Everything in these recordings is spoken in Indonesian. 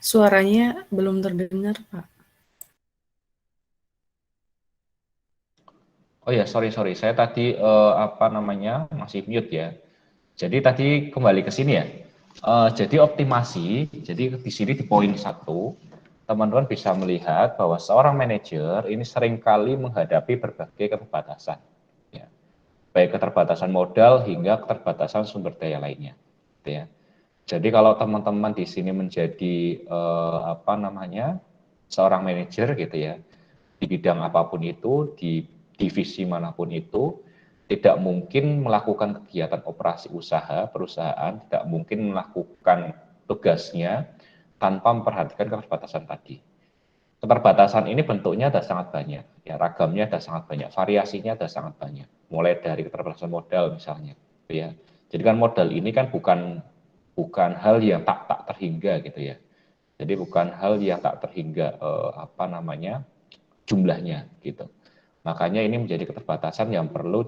Suaranya belum terdengar, Pak. Oh ya, sorry. Saya tadi masih mute ya. Jadi tadi kembali ke sini ya. Jadi optimasi, jadi di sini di poin 1, teman-teman bisa melihat bahwa seorang manajer ini seringkali menghadapi berbagai keterbatasan. Ya. Baik keterbatasan modal hingga keterbatasan sumber daya lainnya. Gitu ya. Jadi kalau teman-teman di sini menjadi seorang manajer gitu ya, di bidang apapun itu, di divisi manapun itu, tidak mungkin melakukan kegiatan operasi usaha perusahaan, tidak mungkin melakukan tugasnya tanpa memperhatikan keterbatasan tadi. Keterbatasan ini bentuknya ada sangat banyak, ya ragamnya ada sangat banyak, variasinya ada sangat banyak. Mulai dari keterbatasan modal misalnya, ya. Jadi kan modal ini kan bukan hal yang tak terhingga gitu ya. Jadi bukan hal yang tak terhingga jumlahnya gitu. Makanya ini menjadi keterbatasan yang perlu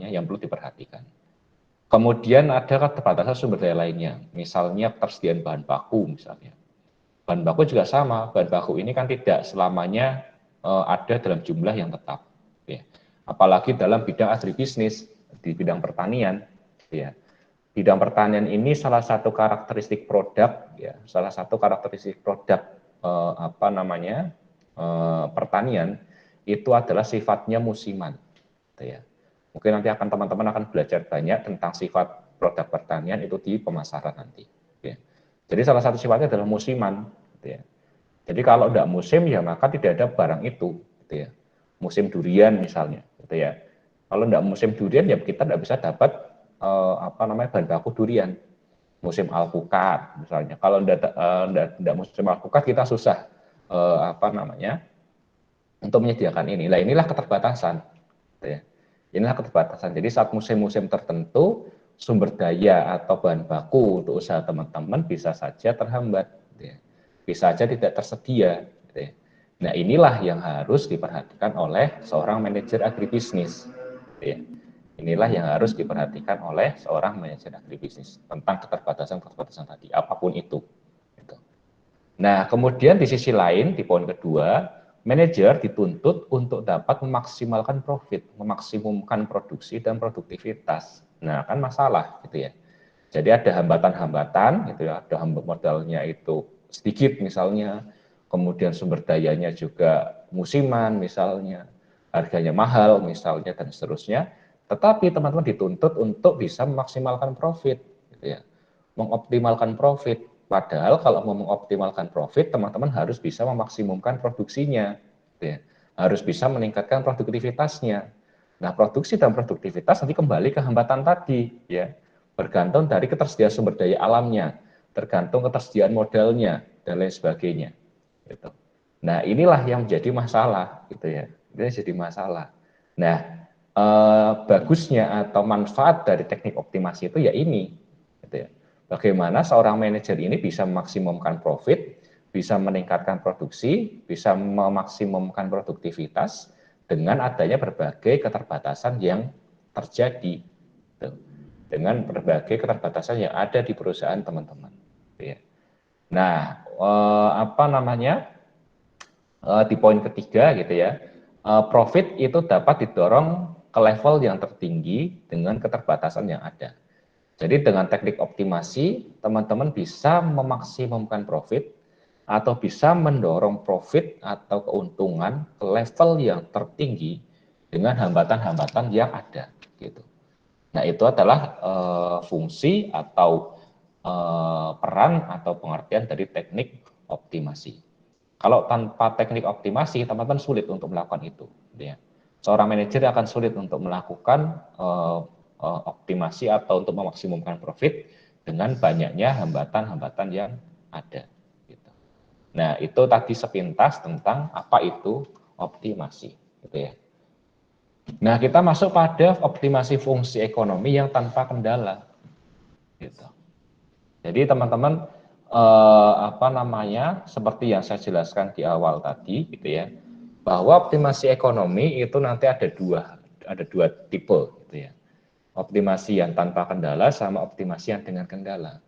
yang perlu diperhatikan. Kemudian ada keterbatasan sumber daya lainnya, misalnya ketersediaan bahan baku misalnya. Bahan baku juga sama, bahan baku ini kan tidak selamanya ada dalam jumlah yang tetap. Ya. Apalagi dalam bidang agribisnis, di bidang pertanian. Ya. Bidang pertanian ini salah satu karakteristik produk, ya, salah satu karakteristik produk pertanian itu adalah sifatnya musiman. Gitu ya. Mungkin nanti teman-teman akan belajar banyak tentang sifat produk pertanian itu di pemasaran nanti. Ya. Jadi salah satu sifatnya adalah musiman. Gitu ya. Jadi kalau tidak musim ya maka tidak ada barang itu. Gitu ya. Musim durian misalnya. Gitu ya. Kalau tidak musim durian ya kita tidak bisa dapat bahan baku durian. Musim alpukat misalnya. Kalau tidak musim alpukat kita susah untuk menyediakan ini. Nah inilah keterbatasan. Gitu ya. Inilah keterbatasan. Jadi saat musim-musim tertentu sumber daya atau bahan baku untuk usaha teman-teman bisa saja terhambat, gitu ya. Bisa saja tidak tersedia. Gitu ya. Nah inilah yang harus diperhatikan oleh seorang manajer agribisnis. Gitu ya. Inilah yang harus diperhatikan oleh seorang manajer agribisnis tentang keterbatasan-keterbatasan tadi, apapun itu. Gitu. Nah, kemudian di sisi lain, di poin kedua, manajer dituntut untuk dapat memaksimalkan profit, memaksimumkan produksi dan produktivitas. Nah, kan masalah gitu ya. Jadi ada hambatan-hambatan gitu ya, ada modalnya itu sedikit misalnya, kemudian sumber dayanya juga musiman misalnya, harganya mahal misalnya dan seterusnya. Tetapi teman-teman dituntut untuk bisa memaksimalkan profit gitu ya. Mengoptimalkan profit. Padahal kalau mau mengoptimalkan profit, teman-teman harus bisa memaksimumkan produksinya, gitu ya. Harus bisa meningkatkan produktivitasnya. Nah, produksi dan produktivitas nanti kembali ke hambatan tadi, ya, bergantung dari ketersediaan sumber daya alamnya, tergantung ketersediaan modalnya dan lain sebagainya. Gitu. Nah, inilah yang menjadi masalah, gitu ya. Ini jadi masalah. Nah, bagusnya atau manfaat dari teknik optimasi itu ya ini, gitu ya. Bagaimana seorang manajer ini bisa memaksimumkan profit, bisa meningkatkan produksi, bisa memaksimumkan produktivitas dengan adanya berbagai keterbatasan yang terjadi. Dengan berbagai keterbatasan yang ada di perusahaan teman-teman. Nah, di poin ketiga gitu ya, profit itu dapat didorong ke level yang tertinggi dengan keterbatasan yang ada. Jadi dengan teknik optimasi, teman-teman bisa memaksimumkan profit atau bisa mendorong profit atau keuntungan ke level yang tertinggi dengan hambatan-hambatan yang ada. Gitu. Nah itu adalah fungsi atau peran atau pengertian dari teknik optimasi. Kalau tanpa teknik optimasi, teman-teman sulit untuk melakukan itu. Ya. Seorang manajer akan sulit untuk melakukan optimasi atau untuk memaksimumkan profit dengan banyaknya hambatan-hambatan yang ada. Gitu. Nah, itu tadi sepintas tentang apa itu optimasi. Gitu ya. Nah, kita masuk pada optimasi fungsi ekonomi yang tanpa kendala. Gitu. Jadi teman-teman seperti yang saya jelaskan di awal tadi, gitu ya, bahwa optimasi ekonomi itu nanti ada dua tipe, gitu ya. Optimasi yang tanpa kendala sama optimasi yang dengan kendala.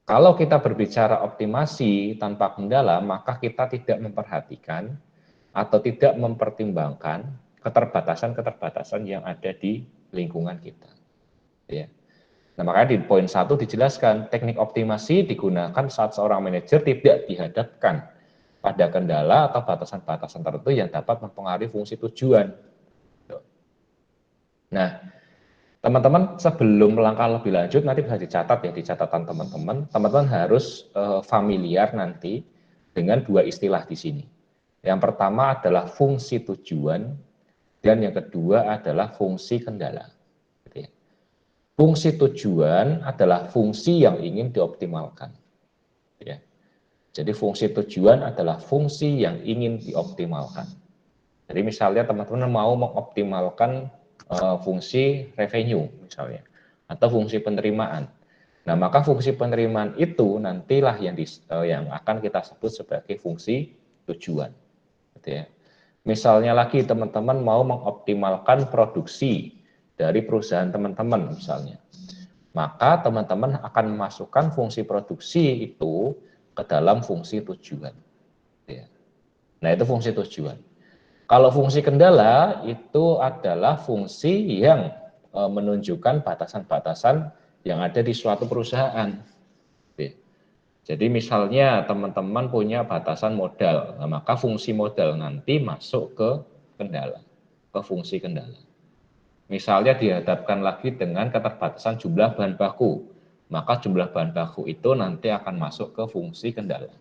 Kalau kita berbicara optimasi tanpa kendala, maka kita tidak memperhatikan atau tidak mempertimbangkan keterbatasan-keterbatasan yang ada di lingkungan kita. Ya. Nah, makanya di poin 1 dijelaskan, teknik optimasi digunakan saat seorang manajer tidak dihadapkan pada kendala atau batasan-batasan tertentu yang dapat mempengaruhi fungsi tujuan. Nah, teman-teman sebelum melangkah lebih lanjut nanti bisa dicatat ya di catatan teman-teman. Teman-teman harus familiar nanti dengan dua istilah di sini. Yang pertama adalah fungsi tujuan dan yang kedua adalah fungsi kendala. Fungsi tujuan adalah fungsi yang ingin dioptimalkan. Ya. Jadi fungsi tujuan adalah fungsi yang ingin dioptimalkan. Jadi misalnya teman-teman mau mengoptimalkan fungsi revenue misalnya, atau fungsi penerimaan. Nah, maka fungsi penerimaan itu nantilah yang akan kita sebut sebagai fungsi tujuan. Gitu ya. Misalnya lagi teman-teman mau mengoptimalkan produksi dari perusahaan teman-teman misalnya, maka teman-teman akan memasukkan fungsi produksi itu ke dalam fungsi tujuan. Ya. Nah, itu fungsi tujuan. Kalau fungsi kendala itu adalah fungsi yang menunjukkan batasan-batasan yang ada di suatu perusahaan. Jadi misalnya teman-teman punya batasan modal, nah maka fungsi modal nanti masuk ke kendala, ke fungsi kendala. Misalnya dihadapkan lagi dengan keterbatasan jumlah bahan baku, maka jumlah bahan baku itu nanti akan masuk ke fungsi kendala.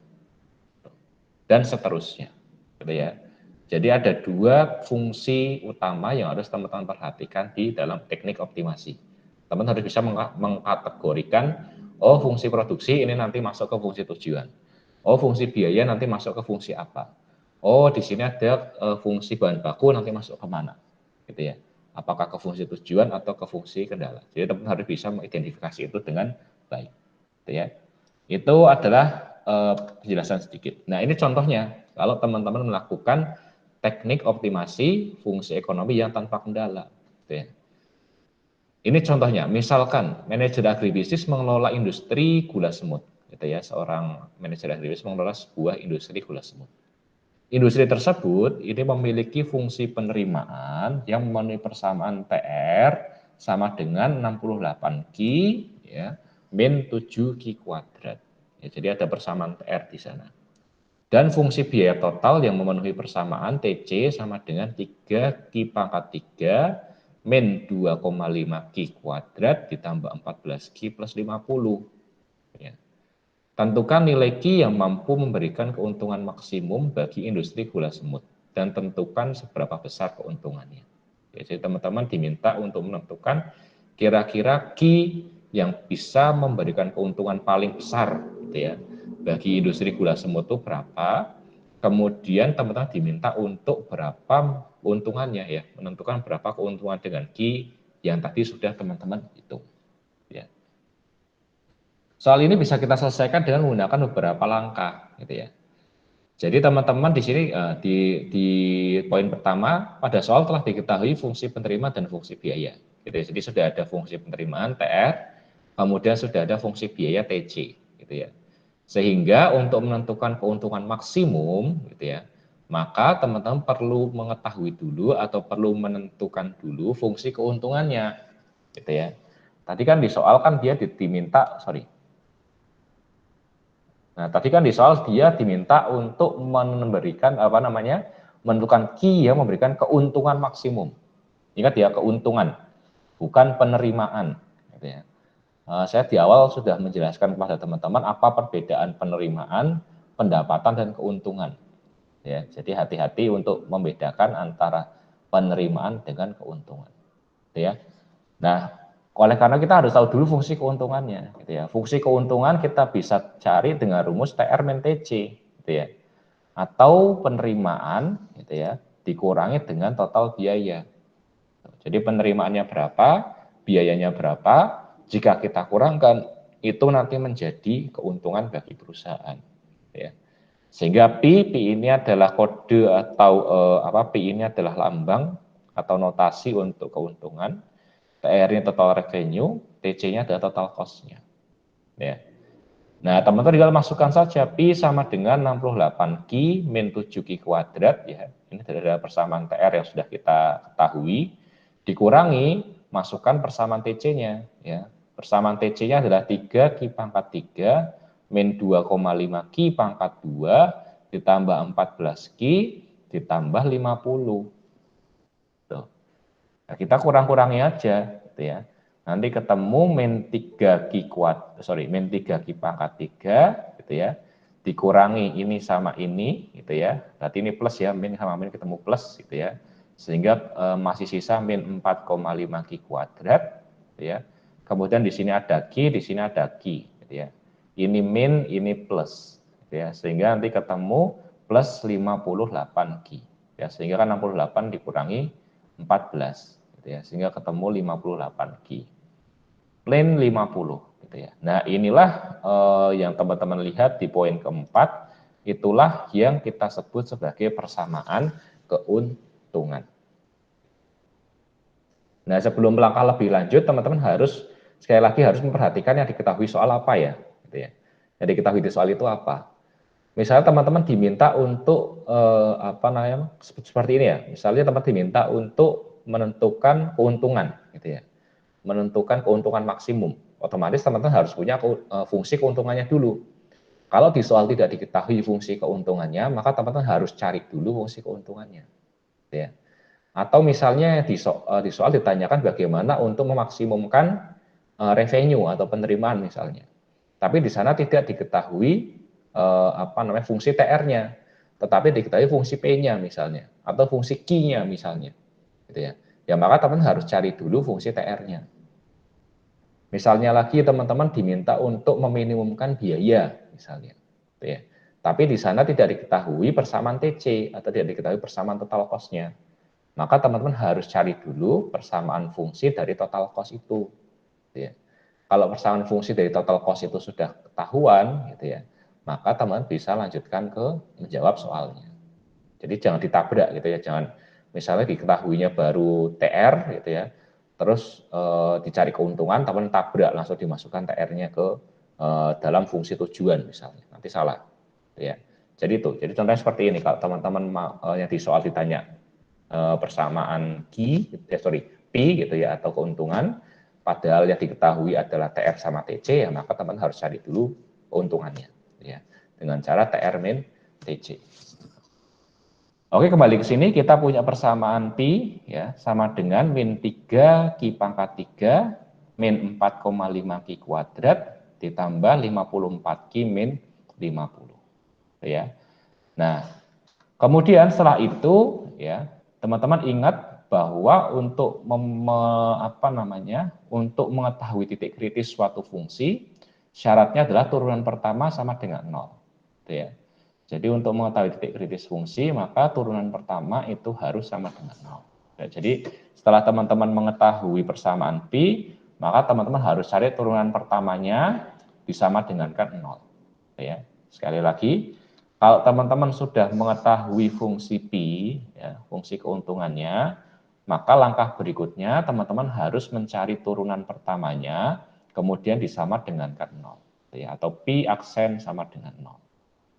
Dan seterusnya. Gitu ya. Jadi ada dua fungsi utama yang harus teman-teman perhatikan di dalam teknik optimasi. Teman harus bisa mengkategorikan, oh fungsi produksi ini nanti masuk ke fungsi tujuan. Oh fungsi biaya nanti masuk ke fungsi apa. Oh di sini ada fungsi bahan baku nanti masuk ke mana. Gitu ya. Apakah ke fungsi tujuan atau ke fungsi kendala. Jadi teman harus bisa mengidentifikasi itu dengan baik. Gitu ya. Itu adalah penjelasan sedikit. Nah ini contohnya, kalau teman-teman melakukan teknik optimasi fungsi ekonomi yang tanpa kendala. Gitu ya. Ini contohnya, misalkan manajer agribisnis mengelola industri gula semut. Gitu ya, seorang manajer agribisnis mengelola sebuah industri gula semut. Industri tersebut ini memiliki fungsi penerimaan yang memenuhi persamaan TR sama dengan 68 Q ya, min 7 Q kuadrat. Ya, jadi ada persamaan TR di sana. Dan fungsi biaya total yang memenuhi persamaan TC sama dengan 3 Q pangkat 3 min 2,5 Q kuadrat ditambah 14 Q plus 50. Ya. Tentukan nilai Q yang mampu memberikan keuntungan maksimum bagi industri gula semut dan tentukan seberapa besar keuntungannya. Ya, jadi teman-teman diminta untuk menentukan kira-kira Q yang bisa memberikan keuntungan paling besar gitu ya, bagi industri gula semut itu berapa. Kemudian teman-teman diminta untuk berapa keuntungannya ya, menentukan berapa keuntungan dengan Q yang tadi sudah teman-teman hitung. Ya. Soal ini bisa kita selesaikan dengan menggunakan beberapa langkah, gitu ya. Jadi teman-teman di sini di poin pertama pada soal telah diketahui fungsi penerima dan fungsi biaya. Gitu ya. Jadi sudah ada fungsi penerimaan TR, kemudian sudah ada fungsi biaya TC, gitu ya. Sehingga untuk menentukan keuntungan maksimum, gitu ya, maka teman-teman perlu mengetahui dulu atau perlu menentukan dulu fungsi keuntungannya, gitu ya. Tadi kan di soal kan dia diminta, Nah, tadi kan di soal dia diminta untuk memberikan menentukan Q yang memberikan keuntungan maksimum. Ingat ya, keuntungan, bukan penerimaan. Gitu ya. Saya di awal sudah menjelaskan kepada teman-teman apa perbedaan penerimaan, pendapatan dan keuntungan. Ya, jadi hati-hati untuk membedakan antara penerimaan dengan keuntungan. Gitu ya. Nah, oleh karena kita harus tahu dulu fungsi keuntungannya, gitu ya. Fungsi keuntungan kita bisa cari dengan rumus TR min TC, gitu ya. Atau penerimaan, gitu ya, dikurangi dengan total biaya. Jadi penerimaannya berapa, biayanya berapa, jika kita kurangkan, itu nanti menjadi keuntungan bagi perusahaan. Ya. Sehingga P ini adalah kode atau P ini adalah lambang atau notasi untuk keuntungan. TR ini total revenue, TC-nya adalah total cost-nya. Ya. Nah, teman-teman tinggal masukkan saja pi sama dengan 68Q min 7Q kuadrat ya. Ini dari persamaan TR yang sudah kita ketahui. Dikurangi, masukkan persamaan TC-nya ya. Persamaan TC-nya adalah 3Q pangkat 3 min 2,5Q pangkat 2 ditambah 14Q ditambah 50. Tuh. Nah, kita kurang-kurangi aja gitu ya. Nanti ketemu min 3Q min 3Q pangkat 3 gitu ya. Dikurangi ini sama ini gitu ya. Berarti ini plus ya, min sama min ketemu plus gitu ya. Sehingga masih sisa min 4,5Q kuadrat gitu ya. Kemudian di sini ada Q, di sini ada Q gitu ya. Ini min, ini plus gitu ya. Sehingga nanti ketemu plus 58Q ya. Sehingga kan 68 dikurangi 14 gitu ya, sehingga ketemu 58Q. Plane 50 gitu ya. Nah, inilah yang teman-teman lihat di poin keempat, itulah yang kita sebut sebagai persamaan keuntungan. Nah, sebelum melangkah lebih lanjut, teman-teman harus sekali lagi harus memperhatikan yang diketahui soal apa ya, gitu ya. Yang diketahui di soal itu apa? Misalnya teman-teman diminta untuk seperti ini ya. Misalnya teman diminta untuk menentukan keuntungan gitu ya. Menentukan keuntungan maksimum. Otomatis teman-teman harus punya fungsi keuntungannya dulu. Kalau di soal tidak diketahui fungsi keuntungannya, maka teman-teman harus cari dulu fungsi keuntungannya. Gitu ya. Atau misalnya di soal ditanyakan bagaimana untuk memaksimumkan revenue atau penerimaan misalnya. Tapi di sana tidak diketahui fungsi TR-nya, tetapi diketahui fungsi P-nya misalnya atau fungsi Q-nya misalnya, gitu ya. Ya maka teman harus cari dulu fungsi TR-nya. Misalnya lagi teman-teman diminta untuk meminimumkan biaya misalnya, gitu ya. Tapi di sana tidak diketahui persamaan TC atau tidak diketahui persamaan total cost-nya. Maka teman-teman harus cari dulu persamaan fungsi dari total cost itu. Gitu ya. Kalau persamaan fungsi dari total cost itu sudah ketahuan, gitu ya, maka teman bisa lanjutkan ke menjawab soalnya. Jadi jangan ditabrak gitu ya, jangan misalnya diketahuinya baru TR gitu ya, terus dicari keuntungan, teman tabrak langsung dimasukkan TR-nya ke dalam fungsi tujuan misalnya, nanti salah. Gitu ya. Jadi itu, jadi contohnya seperti ini kalau teman-teman yang di soal ditanya persamaan P gitu ya atau keuntungan, padahal yang diketahui adalah TR sama TC, ya maka teman harus cari dulu keuntungannya ya dengan cara TR min TC. Oke, kembali ke sini kita punya persamaan pi ya sama dengan min 3 Q pangkat 3 min 4,5 Q kuadrat ditambah 54 Q min 50 ya. Nah, kemudian setelah itu ya, teman-teman ingat bahwa untuk untuk mengetahui titik kritis suatu fungsi, syaratnya adalah turunan pertama sama dengan 0. Gitu ya. Jadi untuk mengetahui titik kritis fungsi, maka turunan pertama itu harus sama dengan 0. Ya, jadi setelah teman-teman mengetahui persamaan pi, maka teman-teman harus cari turunan pertamanya disama dengankan 0. Ya. Sekali lagi, kalau teman-teman sudah mengetahui fungsi pi, ya, fungsi keuntungannya, maka langkah berikutnya teman-teman harus mencari turunan pertamanya, kemudian disama dengankan 0. Ya, atau pi aksen sama dengan 0.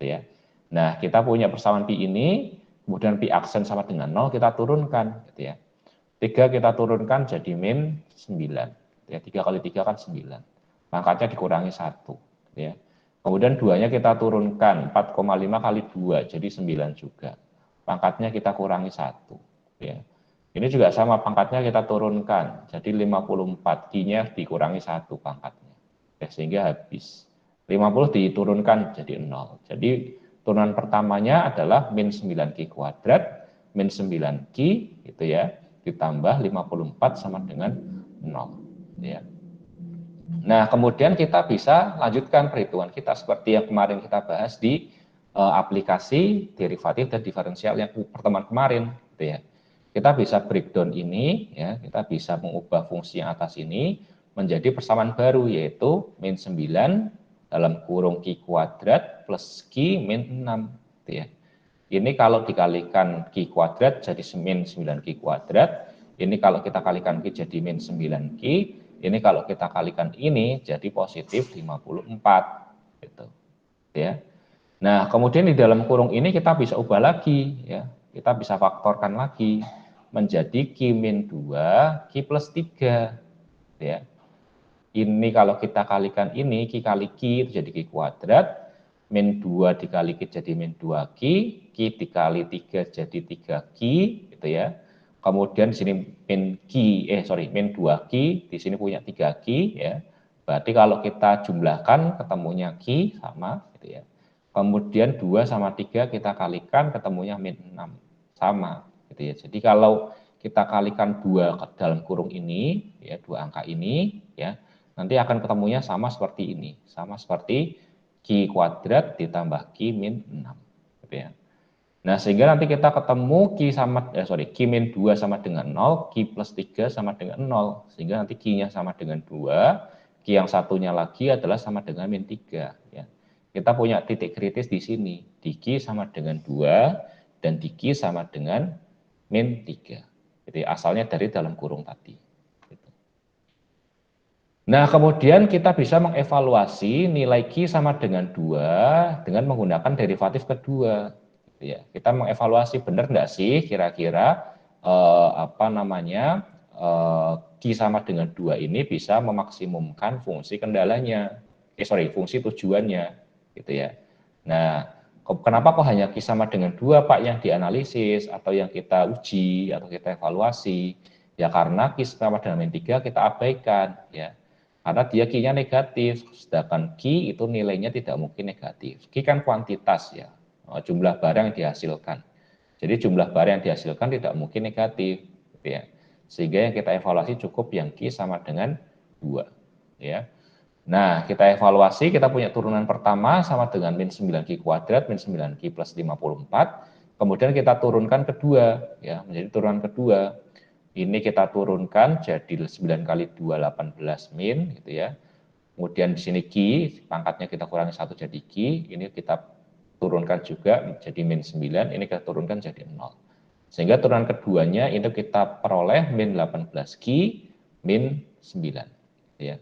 Ya. Nah, kita punya persamaan pi ini, kemudian pi aksen sama dengan 0, kita turunkan. Gitu ya. 3 kita turunkan jadi min 9. Ya, 3 kali 3 kan 9. Pangkatnya dikurangi 1. Ya. Kemudian 2-nya kita turunkan, 4,5 kali 2, jadi 9 juga. Pangkatnya kita kurangi 1. Ya. Ini juga sama, pangkatnya kita turunkan, jadi 54. Q-nya dikurangi 1 pangkatnya. Ya, sehingga habis. 50 diturunkan jadi 0. Jadi turunan pertamanya adalah min 9Q kuadrat, min 9Q gitu ya, ditambah 54 sama dengan 0. Ya. Nah, kemudian kita bisa lanjutkan perhitungan kita seperti yang kemarin kita bahas di aplikasi derivatif dan diferensial yang pertemuan kemarin, gitu ya. Kita bisa breakdown ini, ya, kita bisa mengubah fungsi yang atas ini menjadi persamaan baru, yaitu min 9 dalam kurung Q kuadrat plus Q min 6, gitu ya. Ini kalau dikalikan Q kuadrat jadi min 9Q kuadrat, ini kalau kita kalikan Q jadi min 9Q, ini kalau kita kalikan ini jadi positif 54. gitu ya. Nah, kemudian di dalam kurung ini kita bisa ubah lagi ya. Kita bisa faktorkan lagi menjadi Q min 2 Q plus 3 ya. Ini kalau kita kalikan ini Q kali Q itu jadi Q kuadrat, min 2 dikali Q jadi min 2Q, Q dikali 3 jadi 3Q gitu ya. Kemudian di sini min 2Q, di sini punya 3Q ya. Berarti kalau kita jumlahkan ketemunya Q sama gitu ya. Kemudian 2 sama 3 kita kalikan ketemunya min 6 sama gitu ya. Jadi kalau kita kalikan 2 ke dalam kurung ini ya, dua angka ini ya, nanti akan ketemunya sama seperti ini, sama seperti Q kuadrat ditambah Q min 6 gitu ya. Nah, sehingga nanti kita ketemu Q min 2 sama dengan 0, Q plus 3 sama dengan 0. Sehingga nanti Q-nya sama dengan 2, Q yang satunya lagi adalah sama dengan min 3. Ya. Kita punya titik kritis di sini. Di Q sama dengan 2, dan di Q sama dengan min 3. Jadi asalnya dari dalam kurung tadi. Nah, kemudian kita bisa mengevaluasi nilai Q sama dengan 2 dengan menggunakan derivatif kedua. Ya, kita mengevaluasi benar enggak sih kira-kira Q sama dengan 2 ini bisa memaksimumkan fungsi kendalanya. Fungsi tujuannya gitu ya. Nah, kenapa kok hanya Q sama dengan 2 Pak yang dianalisis atau yang kita uji atau kita evaluasi? Ya karena Q sama dengan min 3 kita abaikan ya. Karena dia Q-nya negatif, sedangkan Q itu nilainya tidak mungkin negatif. Q kan kuantitas ya, jumlah barang yang dihasilkan. Jadi jumlah barang yang dihasilkan tidak mungkin negatif. Gitu ya. Sehingga yang kita evaluasi cukup yang Q sama dengan 2. Ya. Nah, kita evaluasi, kita punya turunan pertama sama dengan min 9Q kuadrat, min 9Q plus 54. Kemudian kita turunkan kedua, ya menjadi turunan kedua. Ini kita turunkan jadi 9 kali 2, 18 min, gitu ya. Kemudian di sini Q, pangkatnya kita kurangi 1 jadi Q, ini kita turunkan juga jadi min 9, ini kita turunkan jadi 0. Sehingga turunan keduanya itu kita peroleh min 18 Q, min 9. Ya.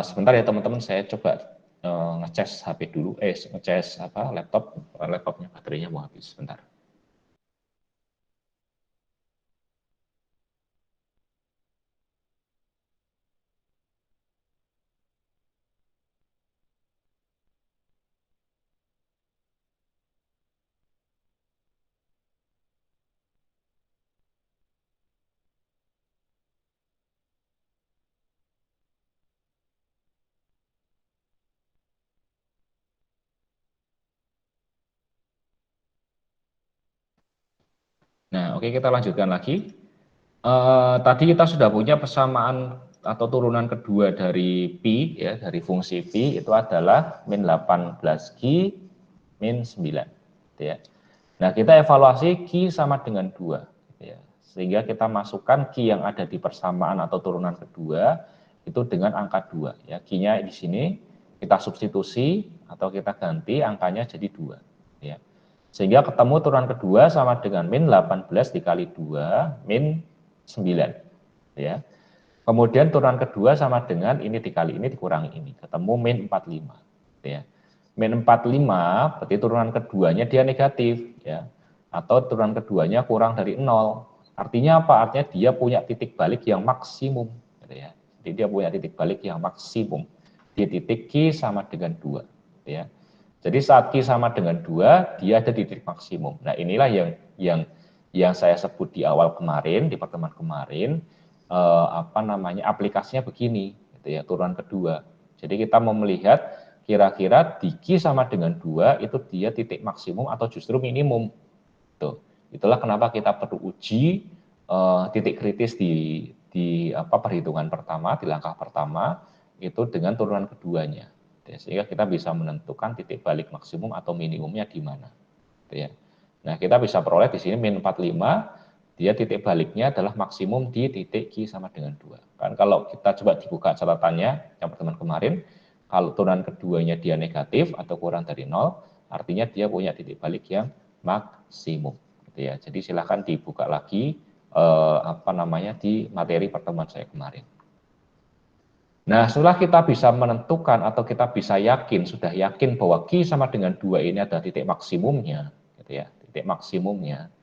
Sebentar ya teman-teman, saya coba ngecas HP dulu, ngecas laptopnya baterainya mau habis, sebentar. Nah, oke, kita lanjutkan lagi. Tadi kita sudah punya persamaan atau turunan kedua dari pi ya, dari fungsi pi itu adalah min 18Q min 9 gitu ya. Nah, kita evaluasi Q sama dengan 2 gitu ya. Sehingga kita masukkan Q yang ada di persamaan atau turunan kedua itu dengan angka 2 ya. Q-nya di sini kita substitusi atau kita ganti angkanya jadi 2 ya. Sehingga ketemu turunan kedua sama dengan min 18 dikali 2 min 9 ya. Kemudian turunan kedua sama dengan ini dikali ini dikurangi ini, ketemu min 45 ya. Min 45 berarti turunan keduanya dia negatif ya. Atau turunan keduanya kurang dari 0. Artinya apa? Artinya dia punya titik balik yang maksimum gitu ya. Jadi dia punya titik balik yang maksimum di titik Q sama dengan 2 ya. Jadi saat Q sama dengan 2, dia ada di titik maksimum. Nah, inilah yang saya sebut di awal kemarin, di pertemuan kemarin, aplikasinya begini, gitu ya, turunan kedua. Jadi kita mau melihat kira-kira di Q sama dengan 2 itu dia titik maksimum atau justru minimum. Tuh. Itulah kenapa kita perlu uji titik kritis di perhitungan pertama, di langkah pertama itu dengan turunan keduanya. Sehingga kita bisa menentukan titik balik maksimum atau minimumnya di mana. Ya. Nah, kita bisa peroleh di sini min 45, dia titik baliknya adalah maksimum di titik Q sama dengan 2. Kan kalau kita coba dibuka catatannya yang pertemuan kemarin, kalau turunan keduanya dia negatif atau kurang dari 0, artinya dia punya titik balik yang maksimum. Gitu ya. Jadi silakan dibuka lagi di materi pertemuan saya kemarin. Nah, setelah kita bisa menentukan atau kita bisa yakin, sudah yakin bahwa Q sama dengan 2 ini adalah titik maksimumnya, gitu ya, titik maksimumnya,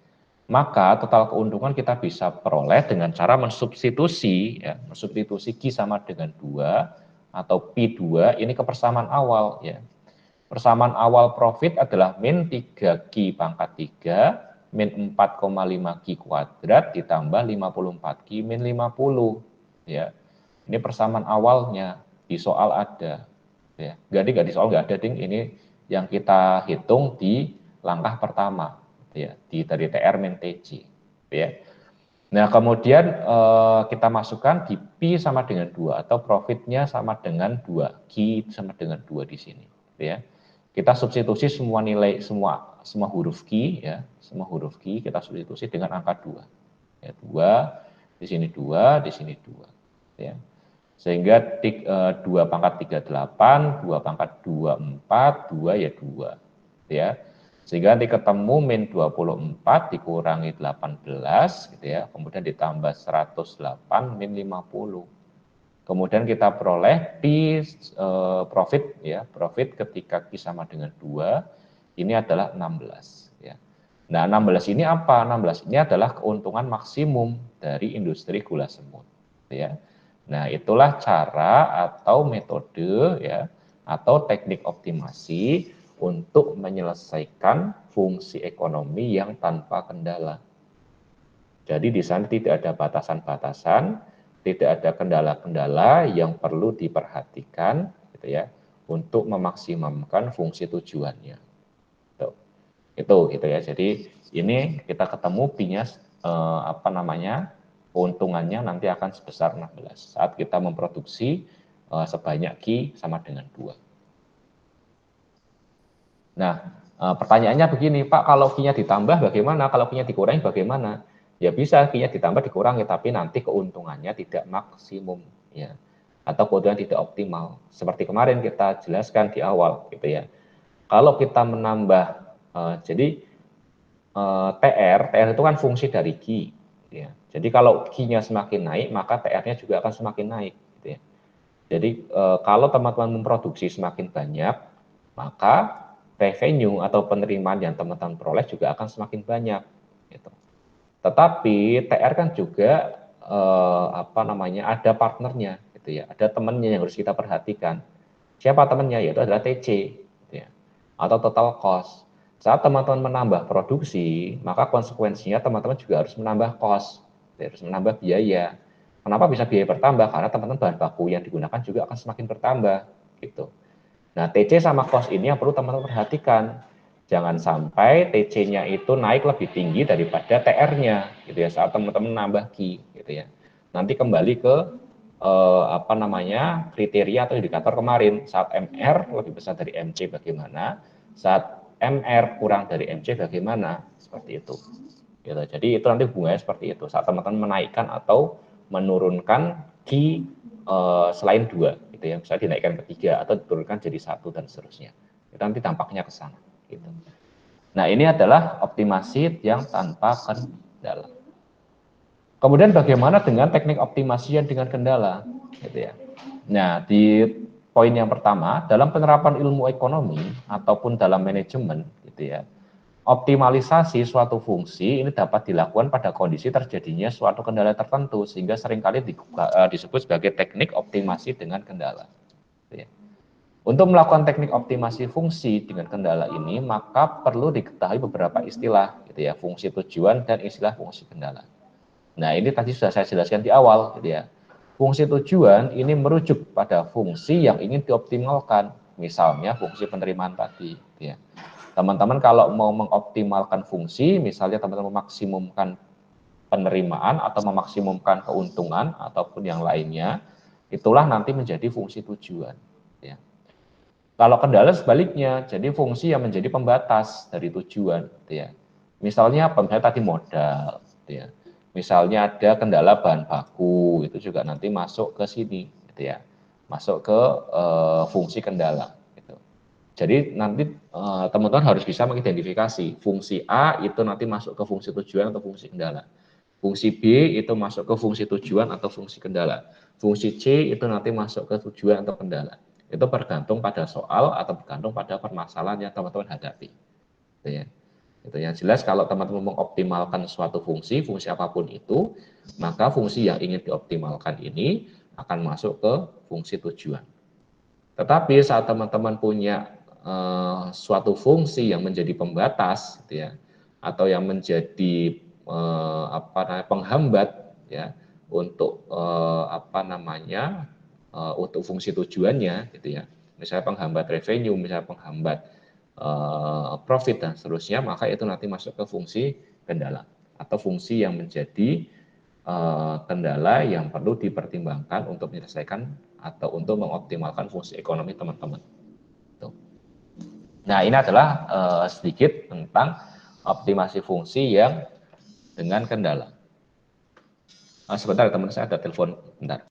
maka total keuntungan kita bisa peroleh dengan cara mensubstitusi, ya, mensubstitusi Q sama dengan 2 atau P2 ini ke persamaan awal. Ya. Persamaan awal profit adalah min 3Q pangkat 3, min 4,5Q kuadrat ditambah 54Q min 50. Ya. Ini persamaan awalnya, di soal ada. Ya. Jadi nggak di soal nggak ada, ding. Ini yang kita hitung di langkah pertama, ya, dari TR min TC. Ya. Nah, kemudian kita masukkan di P sama dengan 2 atau profitnya sama dengan 2, Q sama dengan 2 di sini. Ya. Kita substitusi semua nilai, semua huruf Q, ya, semua huruf Q kita substitusi dengan angka 2. Ya, 2, di sini 2, di sini 2. Ya. Sehingga 2 pangkat 38, 2 pangkat 24, 2 ya 2. Ya. Sehingga nanti ketemu min 24 dikurangi 18 gitu ya. Kemudian ditambah 108 min 50. Kemudian kita peroleh P profit ya, profit ketika Q sama dengan 2 ini adalah 16 ya. Nah, 16 ini apa? 16 ini adalah keuntungan maksimum dari industri gula semut ya. Nah, itulah cara atau metode ya atau teknik optimasi untuk menyelesaikan fungsi ekonomi yang tanpa kendala. Jadi di sana tidak ada batasan-batasan, tidak ada kendala-kendala yang perlu diperhatikan gitu ya untuk memaksimalkan fungsi tujuannya. Itu gitu ya. Jadi ini kita ketemu P-nya keuntungannya nanti akan sebesar 16 saat kita memproduksi sebanyak Q sama dengan 2. Nah, pertanyaannya begini, Pak, kalau Q-nya ditambah bagaimana? Kalau Q-nya dikurangi bagaimana? Ya bisa Q-nya ditambah dikurangi, tapi nanti keuntungannya tidak maksimum ya. Atau keuntungan tidak optimal. Seperti kemarin kita jelaskan di awal gitu ya. Kalau kita menambah jadi TR itu kan fungsi dari Q. Ya. Jadi kalau Q-nya semakin naik, maka TR-nya juga akan semakin naik. Gitu ya. Jadi kalau teman-teman memproduksi semakin banyak, maka revenue atau penerimaan yang teman-teman peroleh juga akan semakin banyak. Gitu. Tetapi TR kan juga ada partnernya, gitu ya. Ada temannya yang harus kita perhatikan. Siapa temannya? Yaitu adalah TC, gitu ya. Atau total cost. Saat teman-teman menambah produksi, maka konsekuensinya teman-teman juga harus menambah cost, harus menambah biaya. Kenapa bisa biaya bertambah? Karena teman-teman bahan baku yang digunakan juga akan semakin bertambah. Gitu. Nah, TC sama cost ini yang perlu teman-teman perhatikan. Jangan sampai TC-nya itu naik lebih tinggi daripada TR-nya, gitu ya, saat teman-teman nambah Q, gitu ya. Nanti kembali ke kriteria atau indikator kemarin. Saat MR lebih besar dari MC bagaimana? Saat MR kurang dari MC bagaimana? Seperti itu. Gitu. Jadi itu nanti hubungannya seperti itu. Saat teman-teman menaikkan atau menurunkan Q selain 2, gitu ya. Misalnya dinaikkan ke 3 atau diturunkan jadi 1 dan seterusnya. Itu nanti dampaknya ke sana. Gitu. Nah, ini adalah optimasi yang tanpa kendala. Kemudian bagaimana dengan teknik optimasi yang dengan kendala? Gitu ya. Nah, di poin yang pertama, dalam penerapan ilmu ekonomi ataupun dalam manajemen, gitu ya, optimalisasi suatu fungsi ini dapat dilakukan pada kondisi terjadinya suatu kendala tertentu, sehingga seringkali disebut sebagai teknik optimasi dengan kendala. Gitu ya. Untuk melakukan teknik optimasi fungsi dengan kendala ini, maka perlu diketahui beberapa istilah, gitu ya, fungsi tujuan dan istilah fungsi kendala. Nah, ini tadi sudah saya jelaskan di awal, gitu ya. Fungsi tujuan ini merujuk pada fungsi yang ingin dioptimalkan, misalnya fungsi penerimaan tadi. Gitu ya. Teman-teman kalau mau mengoptimalkan fungsi, misalnya teman-teman memaksimumkan penerimaan atau memaksimumkan keuntungan ataupun yang lainnya, itulah nanti menjadi fungsi tujuan. Ya. Kalau kendala sebaliknya, jadi fungsi yang menjadi pembatas dari tujuan. Gitu ya. Misalnya apa? Misalnya tadi modal. Gitu ya. Misalnya ada kendala bahan baku, itu juga nanti masuk ke sini, gitu ya, masuk ke fungsi kendala. Gitu. Jadi nanti teman-teman harus bisa mengidentifikasi fungsi A itu nanti masuk ke fungsi tujuan atau fungsi kendala. Fungsi B itu masuk ke fungsi tujuan atau fungsi kendala. Fungsi C itu nanti masuk ke tujuan atau kendala. Itu bergantung pada soal atau bergantung pada permasalahan yang teman-teman hadapi. Gitu ya. Itu yang jelas kalau teman-teman mengoptimalkan suatu fungsi, fungsi apapun itu, maka fungsi yang ingin dioptimalkan ini akan masuk ke fungsi tujuan. Tetapi saat teman-teman punya suatu fungsi yang menjadi pembatas, gitu ya, atau yang menjadi penghambat, ya, untuk untuk fungsi tujuannya, gitu ya. Misalnya penghambat revenue, misalnya penghambat profit dan seterusnya, maka itu nanti masuk ke fungsi kendala atau fungsi yang menjadi kendala yang perlu dipertimbangkan untuk menyelesaikan atau untuk mengoptimalkan fungsi ekonomi teman-teman. Nah, ini adalah sedikit tentang optimasi fungsi yang dengan kendala. Sebentar, teman saya ada telepon. Bentar.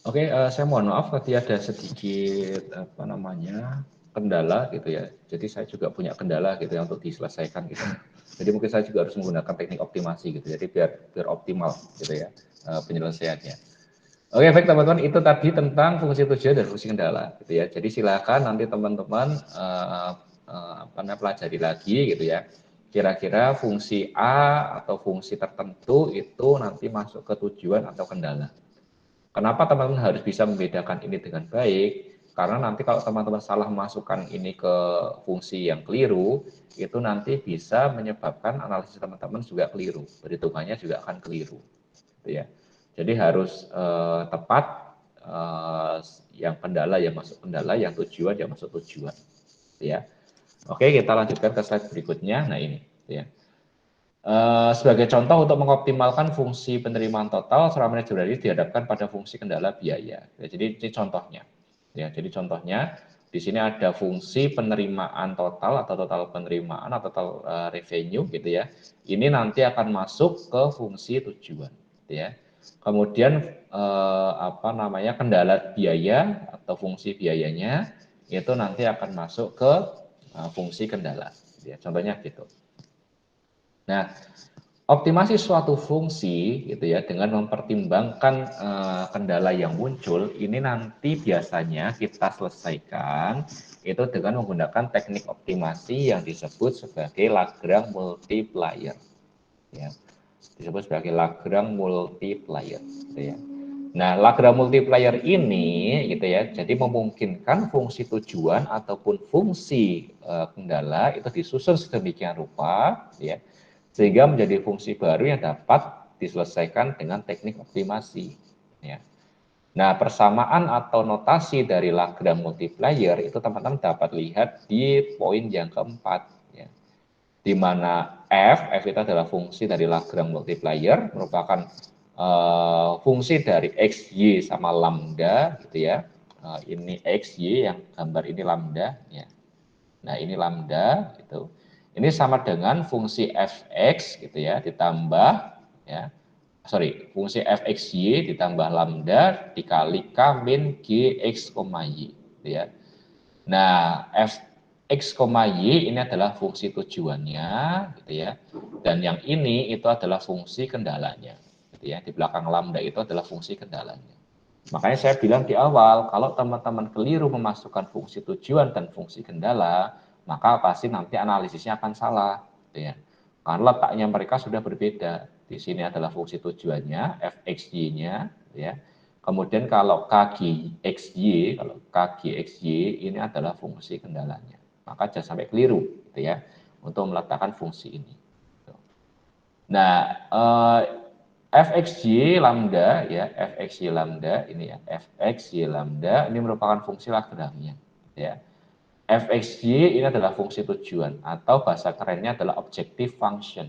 Oke, saya mohon maaf tadi ada sedikit apa namanya kendala gitu ya. Jadi saya juga punya kendala gitu ya untuk diselesaikan gitu. Jadi mungkin saya juga harus menggunakan teknik optimasi gitu. Jadi biar optimal gitu ya penyelesaiannya. Oke, baik teman-teman, itu tadi tentang fungsi tujuan dan fungsi kendala gitu ya. Jadi silakan nanti teman-teman apa namanya pelajari lagi gitu ya. Kira-kira fungsi A atau fungsi tertentu itu nanti masuk ke tujuan atau kendala. Kenapa teman-teman harus bisa membedakan ini dengan baik? Karena nanti kalau teman-teman salah masukkan ini ke fungsi yang keliru, itu nanti bisa menyebabkan analisis teman-teman juga keliru, perhitungannya juga akan keliru, gitu ya. Jadi harus tepat, yang kendala yang masuk kendala, yang tujuan yang masuk tujuan, gitu ya. Oke, kita lanjutkan ke slide berikutnya. Nah ini, gitu ya. Sebagai contoh untuk mengoptimalkan fungsi penerimaan total, seorang manajer ini dihadapkan pada fungsi kendala biaya. Ya, jadi ini contohnya. Ya, jadi contohnya di sini ada fungsi penerimaan total atau total penerimaan atau total revenue gitu ya. Ini nanti akan masuk ke fungsi tujuan, gitu ya. Kemudian apa namanya kendala biaya atau fungsi biayanya itu nanti akan masuk ke fungsi kendala. Gitu ya. Contohnya gitu. Nah, optimasi suatu fungsi gitu ya dengan mempertimbangkan kendala yang muncul ini nanti biasanya kita selesaikan itu dengan menggunakan teknik optimasi yang disebut sebagai Lagrange multiplier ya. Disebut sebagai Lagrange multiplier gitu ya. Nah, Lagrange multiplier ini gitu ya, jadi memungkinkan fungsi tujuan ataupun fungsi kendala itu disusun sedemikian rupa ya sehingga menjadi fungsi baru yang dapat diselesaikan dengan teknik optimasi. Ya. Nah, persamaan atau notasi dari Lagrange multiplier itu teman-teman dapat lihat di poin yang keempat, ya. Di mana f itu adalah fungsi dari Lagrange multiplier, merupakan fungsi dari xy sama lambda, gitu ya. Ini xy yang gambar ini lambda, ya. Nah, ini lambda gitu. Ini sama dengan fungsi fx gitu ya ditambah ya. Sorry, fungsi fxy ditambah lambda dikali k min gx, y gitu ya. Nah, fx, y ini adalah fungsi tujuannya gitu ya. Dan yang ini itu adalah fungsi kendalanya gitu ya. Di belakang lambda itu adalah fungsi kendalanya. Makanya saya bilang di awal, kalau teman-teman keliru memasukkan fungsi tujuan dan fungsi kendala, maka pasti nanti analisisnya akan salah. Gitu ya. Karena letaknya mereka sudah berbeda. Di sini adalah fungsi tujuannya, fxy-nya. Gitu ya. Kemudian kalau kgxy, kalau kgxy ini adalah fungsi kendalanya. Maka jangan sampai keliru gitu ya, untuk meletakkan fungsi ini. Nah, fxy lambda ya, fxy lambda ini ya, fxy lambda ini merupakan fungsi Lagrange ya. Fxy ini adalah fungsi tujuan atau bahasa kerennya adalah objective function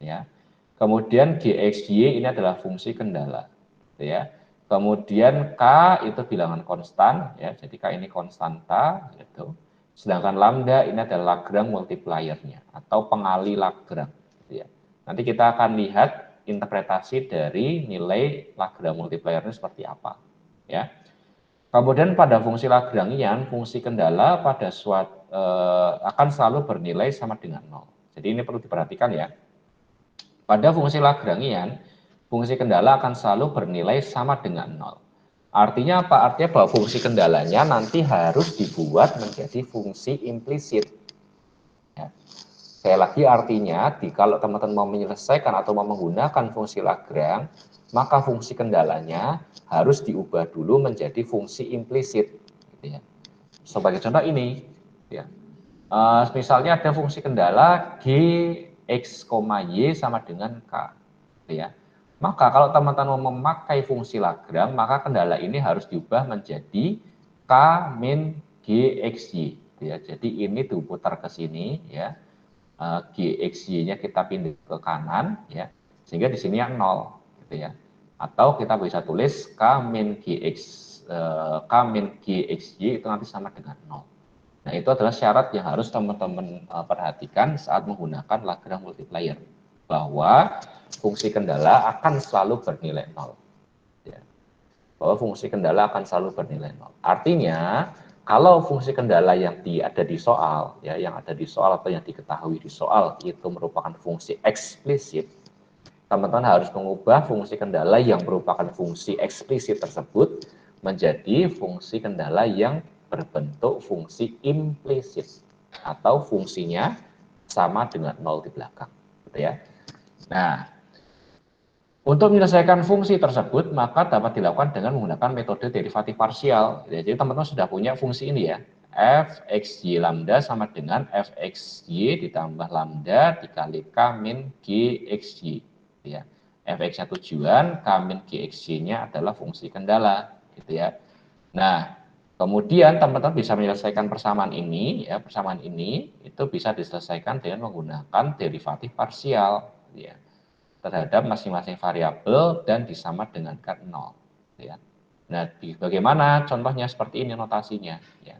ya. Kemudian gxy ini adalah fungsi kendala ya. Kemudian k itu bilangan konstan ya, jadi k ini konstanta gitu. Sedangkan lambda ini adalah Lagrange multipliernya atau pengali Lagrange gitu ya. Nanti kita akan lihat interpretasi dari nilai Lagrange multiplier ini seperti apa ya. Kemudian pada fungsi Lagrangian, fungsi kendala pada suatu akan selalu bernilai sama dengan 0. Jadi ini perlu diperhatikan ya. Pada fungsi Lagrangian, fungsi kendala akan selalu bernilai sama dengan 0. Artinya apa? Artinya bahwa fungsi kendalanya nanti harus dibuat menjadi fungsi implisit. Ya. Sekali lagi artinya, kalau teman-teman mau menyelesaikan atau mau menggunakan fungsi Lagrange, maka fungsi kendalanya harus diubah dulu menjadi fungsi implisit. Gitu ya. Sebagai contoh ini, ya. Misalnya ada fungsi kendala g x, y sama dengan k. Gitu ya. Maka kalau teman-teman mau memakai fungsi Lagrange, maka kendala ini harus diubah menjadi k min gxy. Gitu ya. Jadi ini diputar ke sini ya. Gxy-nya kita pindah ke kanan ya, sehingga di sini yang 0 gitu ya. Atau kita bisa tulis k min gxy itu nanti sama dengan 0. Nah, itu adalah syarat yang harus teman-teman perhatikan saat menggunakan Lagrange multiplier, bahwa fungsi kendala akan selalu bernilai 0 ya. bahwa fungsi kendala akan selalu bernilai 0. Artinya, kalau fungsi kendala yang ada di soal, ya, yang ada di soal atau yang diketahui di soal itu merupakan fungsi eksplisit, teman-teman harus mengubah fungsi kendala yang merupakan fungsi eksplisit tersebut menjadi fungsi kendala yang berbentuk fungsi implisit atau fungsinya sama dengan 0 di belakang, gitu ya. Nah, untuk menyelesaikan fungsi tersebut, maka dapat dilakukan dengan menggunakan metode derivatif parsial. Jadi teman-teman sudah punya fungsi ini ya, f x y lambda sama dengan f x y ditambah lambda dikali k min g x y. Ya. f x-nya tujuan, k min g x y-nya adalah fungsi kendala. Gitu ya. Nah, kemudian teman-teman bisa menyelesaikan persamaan ini, ya, persamaan ini itu bisa diselesaikan dengan menggunakan derivatif parsial. Ya, terhadap masing-masing variabel dan disama dengankan 0. Ya. Nah, bagaimana contohnya seperti ini notasinya. Ya.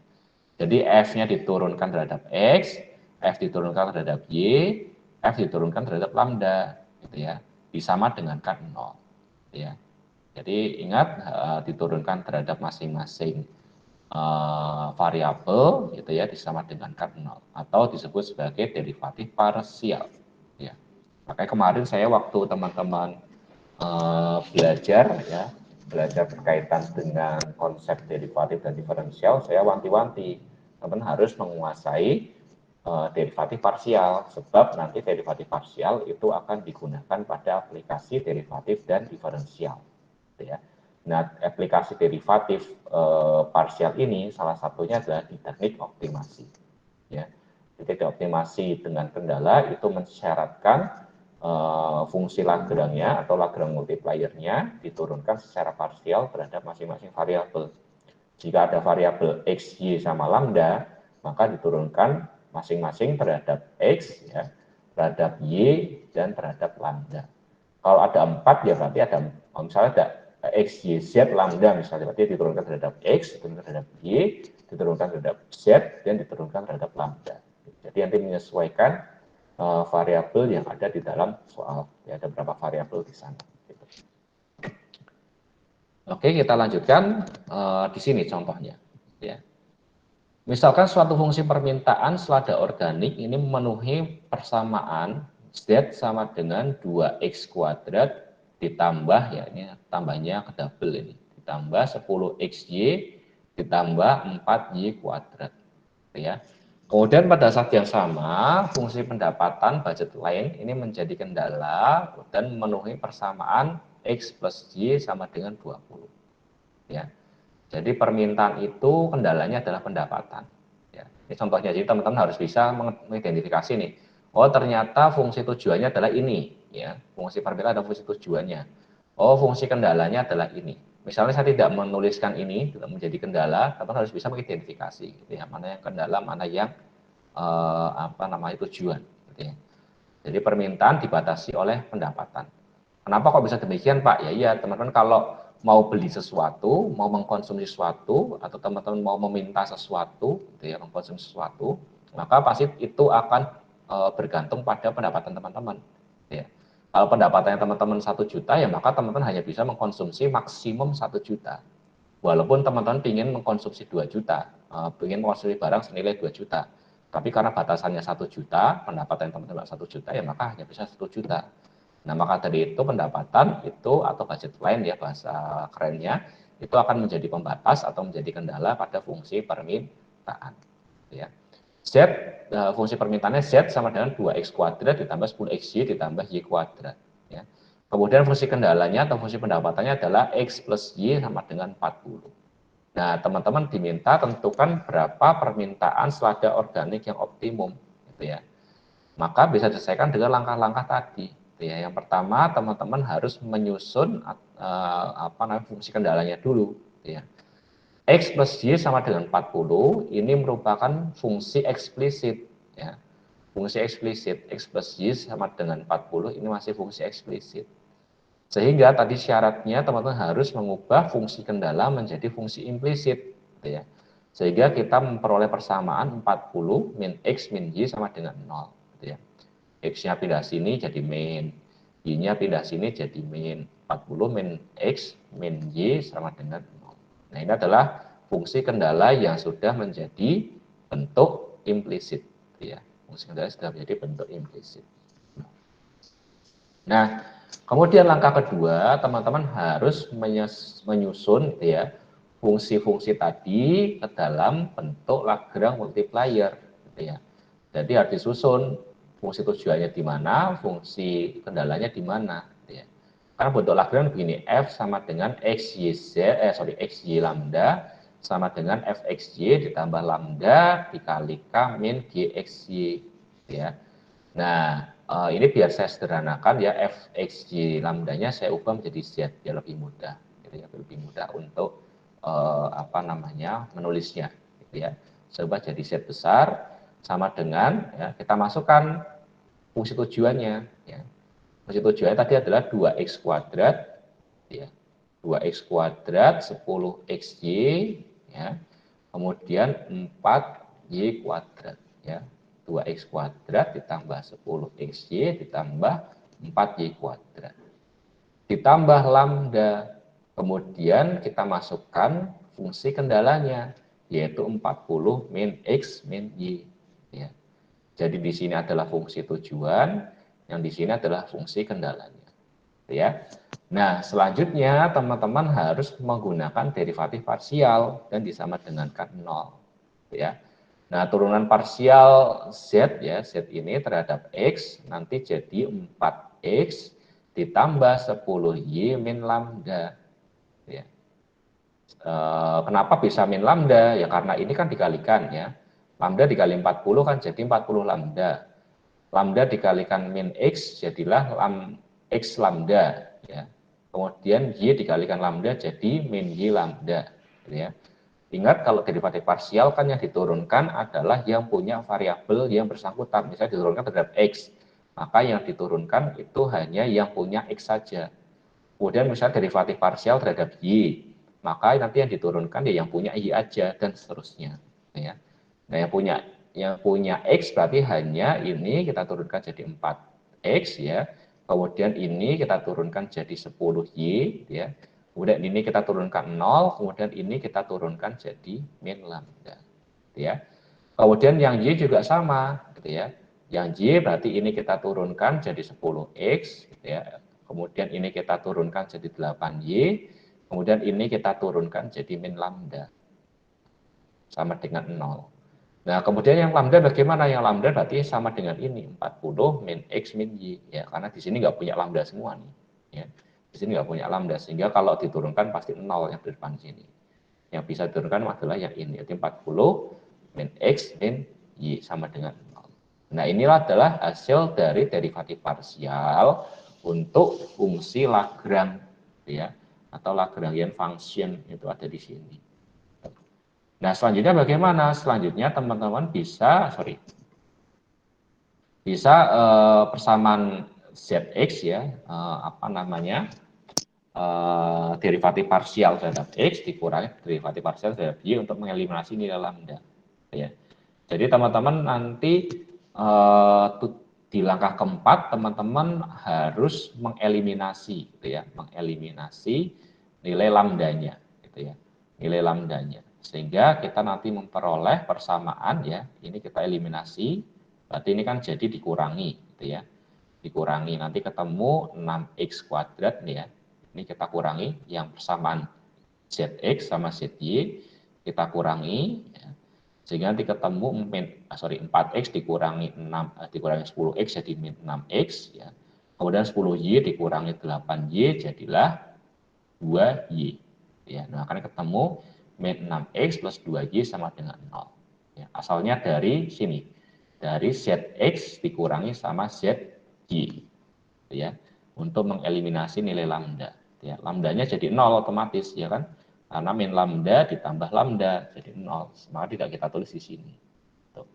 Jadi f-nya diturunkan terhadap x, f diturunkan terhadap y, f diturunkan terhadap lambda, gitu ya. Disama dengankan 0. Ya. Jadi ingat diturunkan terhadap masing-masing variabel, gitu ya, disama dengankan 0 atau disebut sebagai derivatif parsial. Ya. Makanya kemarin saya waktu teman-teman belajar berkaitan dengan konsep derivatif dan diferensial, saya wanti-wanti teman harus menguasai derivatif parsial, sebab nanti derivatif parsial itu akan digunakan pada aplikasi derivatif dan diferensial. Ya. Nah, aplikasi derivatif parsial ini salah satunya adalah di teknik optimasi. Ya. Di teknik optimasi dengan kendala itu mensyaratkan fungsi Lagrange atau Lagrange multiplier-nya diturunkan secara parsial terhadap masing-masing variabel. Jika ada variabel x, y sama lambda, maka diturunkan masing-masing terhadap x, ya, terhadap y, dan terhadap lambda. Kalau ada 4, ya berarti ada, misalnya ada x, y, z, lambda, misalnya berarti diturunkan terhadap x, diturunkan terhadap y, diturunkan terhadap z, dan diturunkan terhadap lambda. Jadi nanti menyesuaikan variabel yang ada di dalam soal. Ya, ada beberapa variabel di sana. Gitu. Oke, kita lanjutkan di sini contohnya. Ya. Misalkan suatu fungsi permintaan selada organik ini memenuhi persamaan z sama dengan 2x kuadrat ditambah, ya ini tambahnya ke double ini, ditambah 10xy ditambah 4y kuadrat. Ya. Kemudian pada saat yang sama, fungsi pendapatan budget lain ini menjadi kendala dan memenuhi persamaan X plus Y sama dengan 20. Ya. Jadi permintaan itu kendalanya adalah pendapatan. Ya. Ini contohnya, jadi teman-teman harus bisa mengidentifikasi nih. Oh, ternyata fungsi tujuannya adalah ini. Ya. Fungsi permintaan adalah fungsi tujuannya. Oh, fungsi kendalanya adalah ini. Misalnya saya tidak menuliskan ini, tidak menjadi kendala, teman-teman harus bisa mengidentifikasi. Gitu ya. Mana yang kendala, mana yang tujuan. Gitu ya. Jadi permintaan dibatasi oleh pendapatan. Kenapa kok bisa demikian, Pak? Ya iya, teman-teman kalau mau beli sesuatu, mau mengkonsumsi sesuatu, atau teman-teman mau meminta sesuatu, gitu ya, mengkonsumsi sesuatu, maka pasti itu akan bergantung pada pendapatan teman-teman. Gitu ya. Kalau pendapatannya teman-teman 1 juta, ya maka teman-teman hanya bisa mengkonsumsi maksimum 1 juta. Walaupun teman-teman ingin mengkonsumsi 2 juta, ingin mengkonsumsi barang senilai 2 juta. Tapi karena batasannya 1 juta, pendapatan teman-teman 1 juta, ya maka hanya bisa 1 juta. Nah, maka dari itu pendapatan itu atau budget lain ya bahasa kerennya, itu akan menjadi pembatas atau menjadi kendala pada fungsi permintaan. Ya. Z, fungsi permintaannya Z sama dengan 2x kuadrat ditambah 10xy ditambah y kuadrat. Ya. Kemudian fungsi kendalanya atau fungsi pendapatannya adalah x plus y sama dengan 40. Nah, teman-teman diminta tentukan berapa permintaan selada organik yang optimum. Gitu ya. Maka bisa diselesaikan dengan langkah-langkah tadi. Gitu ya. Yang pertama, teman-teman harus menyusun fungsi kendalanya dulu. Gitu ya. X plus Y sama dengan 40, ini merupakan fungsi eksplisit. Ya. Fungsi eksplisit, X plus Y sama dengan 40, ini masih fungsi eksplisit. Sehingga tadi syaratnya teman-teman harus mengubah fungsi kendala menjadi fungsi implisit. Gitu ya. Sehingga kita memperoleh persamaan 40 min X min Y sama dengan 0. Gitu ya. X-nya pindah sini jadi min, Y-nya pindah sini jadi min. 40 min X min Y sama dengan 0. Nah, ini adalah fungsi kendala yang sudah menjadi bentuk implisit. Ya. Fungsi kendala sudah menjadi bentuk implisit. Nah, kemudian langkah kedua, teman-teman harus menyusun ya, fungsi-fungsi tadi ke dalam bentuk Lagrange multiplier. Gitu ya. Jadi harus disusun fungsi tujuannya di mana, fungsi kendalanya di mana. Gitu ya. Karena bentuk Lagrange begini, F sama dengan XY lambda sama dengan Fxy ditambah lambda dikali K min GXY. Gitu ya. Nah, ini biar saya sederhanakan ya, Fxy lambdanya saya ubah menjadi Z biar lebih mudah, gitu ya, lebih mudah untuk menulisnya, gitu ya. Saya ubah jadi Z besar sama dengan ya, kita masukkan fungsi tujuannya. Ya. Fungsi tujuannya tadi adalah 2x kuadrat, ya, 2x kuadrat 10xy, ya, kemudian 4y kuadrat, ya. 2x kuadrat ditambah 10xy ditambah 4y kuadrat. Ditambah lambda. Kemudian kita masukkan fungsi kendalanya, yaitu 40 min x min y. Ya. Jadi di sini adalah fungsi tujuan, yang di sini adalah fungsi kendalanya. Ya. Nah, selanjutnya teman-teman harus menggunakan derivatif parsial dan disama dengankan 0. Ya. Nah, turunan parsial Z ya, Z ini terhadap X nanti jadi 4X ditambah 10Y min lambda. Ya. Kenapa bisa min lambda? Ya karena ini kan dikalikan ya. Lambda dikali 40 kan jadi 40 lambda. Lambda dikalikan min X jadilah X lambda. Ya. Kemudian Y dikalikan lambda jadi min Y lambda. Ya. Ingat kalau derivatif parsial kan yang diturunkan adalah yang punya variabel yang bersangkutan. Misalnya diturunkan terhadap X, maka yang diturunkan itu hanya yang punya X saja. Kemudian misalnya derivatif parsial terhadap Y, maka nanti yang diturunkan ya yang punya Y aja dan seterusnya. Ya. Nah yang punya X berarti hanya ini kita turunkan jadi 4X ya. Kemudian ini kita turunkan jadi 10Y ya. Kemudian ini kita turunkan 0, kemudian ini kita turunkan jadi min lambda. Gitu ya. Kemudian yang Y juga sama, gitu ya. Yang Y berarti ini kita turunkan jadi 10X, gitu ya. Kemudian ini kita turunkan jadi 8Y, kemudian ini kita turunkan jadi min lambda. Sama dengan 0. Nah, kemudian yang lambda bagaimana? Yang lambda berarti sama dengan ini, 40 min X min Y. Ya, karena di sini nggak punya lambda semua nih. Ya. Di sini nggak punya lambda, sehingga kalau diturunkan pasti 0 yang di depan sini. Yang bisa diturunkan adalah yang ini, yaitu 40 min X min Y sama dengan 0. Nah, inilah adalah hasil dari derivatif parsial untuk fungsi Lagrange, ya, atau Lagrangian function itu ada di sini. Nah, selanjutnya bagaimana? Selanjutnya teman-teman bisa persamaan Zx ya, derivatif parsial terhadap X dikurangi derivatif parsial terhadap Y untuk mengeliminasi nilai lambda. Ya. Jadi teman-teman nanti di langkah keempat teman-teman harus mengeliminasi, gitu ya, mengeliminasi nilai lambdanya, gitu ya, nilai lambdanya, sehingga kita nanti memperoleh persamaan ya. Ini kita eliminasi, berarti ini kan jadi dikurangi, gitu ya, dikurangi nanti ketemu 6x kuadrat nih ya. Ini kita kurangi yang persamaan Zx sama Zy, kita kurangi ya. Sehingga nanti ketemu 4x dikurangi 10x jadi min 6x ya. Kemudian 10y dikurangi 8y jadilah 2y. Ya, nah akan ketemu min 6x plus 2y sama dengan 0. Ya, asalnya dari sini. Dari Zx dikurangi sama Zy. Ya, untuk mengeliminasi nilai lambda. Ya, lambdanya jadi 0 otomatis ya kan? Karena min lambda ditambah lambda jadi 0. Maka tidak kita tulis di sini. Tuh.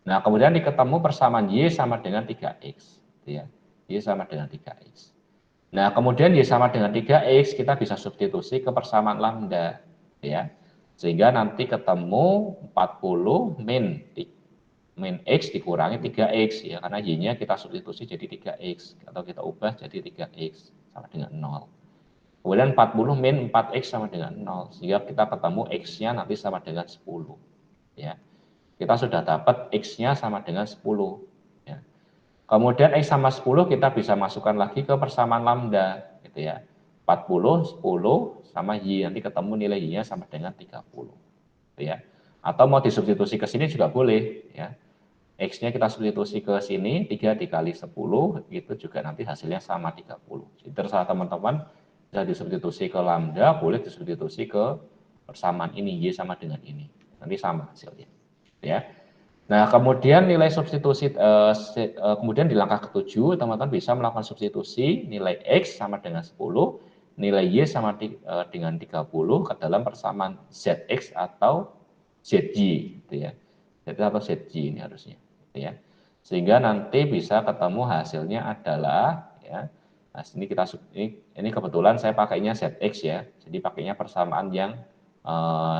Nah, kemudian diketemu persamaan Y sama dengan 3X. Ya. Y sama dengan 3X. Nah, kemudian Y sama dengan 3X kita bisa substitusi ke persamaan lambda. Ya. Sehingga nanti ketemu 40 min X dikurangi 3X. Ya, karena Y-nya kita substitusi jadi 3X. Atau kita ubah jadi 3X sama dengan 0. Kemudian 40 min 4x sama dengan 0. Sehingga kita ketemu x-nya nanti sama dengan 10. Ya. Kita sudah dapat x-nya sama dengan 10. Ya. Kemudian x sama 10 kita bisa masukkan lagi ke persamaan lambda. Gitu ya. 40, 10, sama y. Nanti ketemu nilai y-nya sama dengan 30. Gitu ya. Atau mau disubstitusi ke sini juga boleh. Ya. X-nya kita substitusi ke sini, 3 dikali 10, itu juga nanti hasilnya sama 30. Jadi terserah teman-teman, bisa disubstitusi ke lambda, boleh disubstitusi ke persamaan ini, Y sama dengan ini. Nanti sama hasilnya. Ya. Nah, kemudian nilai substitusi, kemudian di langkah ke-7, teman-teman bisa melakukan substitusi nilai X sama dengan 10, nilai Y sama dengan 30 ke dalam persamaan ZX atau ZY. Gitu ya. ZX atau ZY ini harusnya. Ya, sehingga nanti bisa ketemu hasilnya adalah ya. Nah, ini kebetulan saya pakainya ZX ya. Jadi pakainya persamaan yang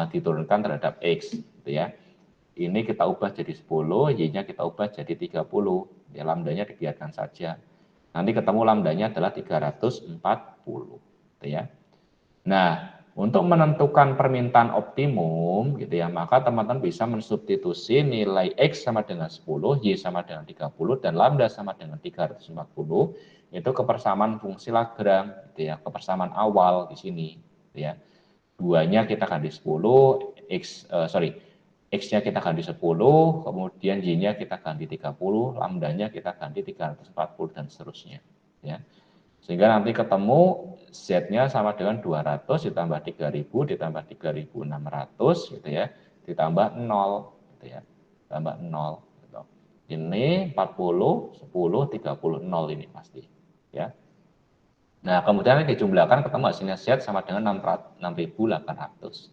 diturunkan terhadap X gitu ya. Ini kita ubah jadi 10, Y-nya kita ubah jadi 30. Ya, lambdanya dibiarkan saja. Nanti ketemu lambdanya adalah 340 gitu ya. Nah, untuk menentukan permintaan optimum gitu ya, maka teman-teman bisa mensubstitusi nilai X sama dengan 10, Y sama dengan 30, dan lambda sama dengan 340 itu kepersamaan fungsi Lagrange gitu ya, kepersamaan awal di sini gitu ya. Duanya kita ganti 10, X-nya kita ganti 10, kemudian Y-nya kita ganti 30, lambdanya kita ganti 340 dan seterusnya ya. Sehingga nanti ketemu Z-nya sama dengan 200 ditambah 3000 ditambah 3600 gitu ya, ditambah 0 gitu ya. Tambah 0 gitu. Ini 40, 10, 30, 0 ini pasti ya. Nah, kemudian dijumlahkan ketemu hasilnya Z sama dengan 6800.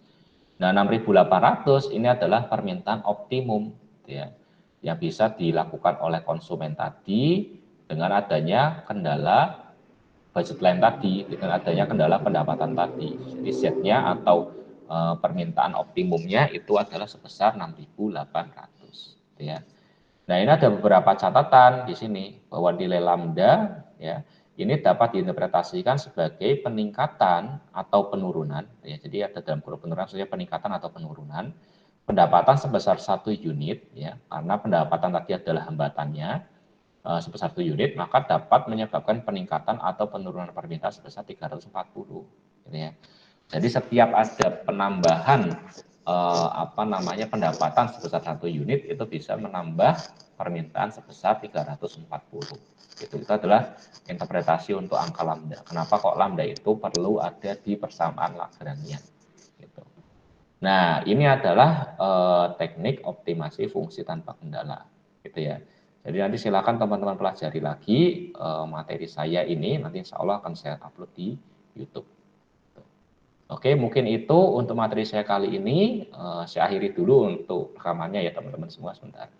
Nah, 6800 ini adalah permintaan optimum gitu ya, yang bisa dilakukan oleh konsumen tadi dengan adanya kendala budget line tadi, dengan adanya kendala pendapatan tadi. Jadi Z-nya atau permintaan optimumnya itu adalah sebesar 6.800 gitu ya. Nah, ini ada beberapa catatan di sini bahwa nilai lambda ya ini dapat diinterpretasikan sebagai peningkatan atau penurunan ya. Jadi ada dalam kurung penurunan saja peningkatan atau penurunan pendapatan sebesar 1 unit ya, karena pendapatan tadi adalah hambatannya sebesar 1 unit, maka dapat menyebabkan peningkatan atau penurunan permintaan sebesar 340 gitu ya. Jadi setiap ada penambahan pendapatan sebesar 1 unit itu bisa menambah permintaan sebesar 340. Itu adalah interpretasi untuk angka lambda. Kenapa kok lambda itu perlu ada di persamaan Lagrangian gitu. Nah, ini adalah teknik optimasi fungsi tanpa kendala gitu ya. Jadi nanti silakan teman-teman pelajari lagi materi saya ini, nanti insya Allah akan saya upload di YouTube. Oke, mungkin itu untuk materi saya kali ini. Saya akhiri dulu untuk rekamannya ya teman-teman semua sebentar.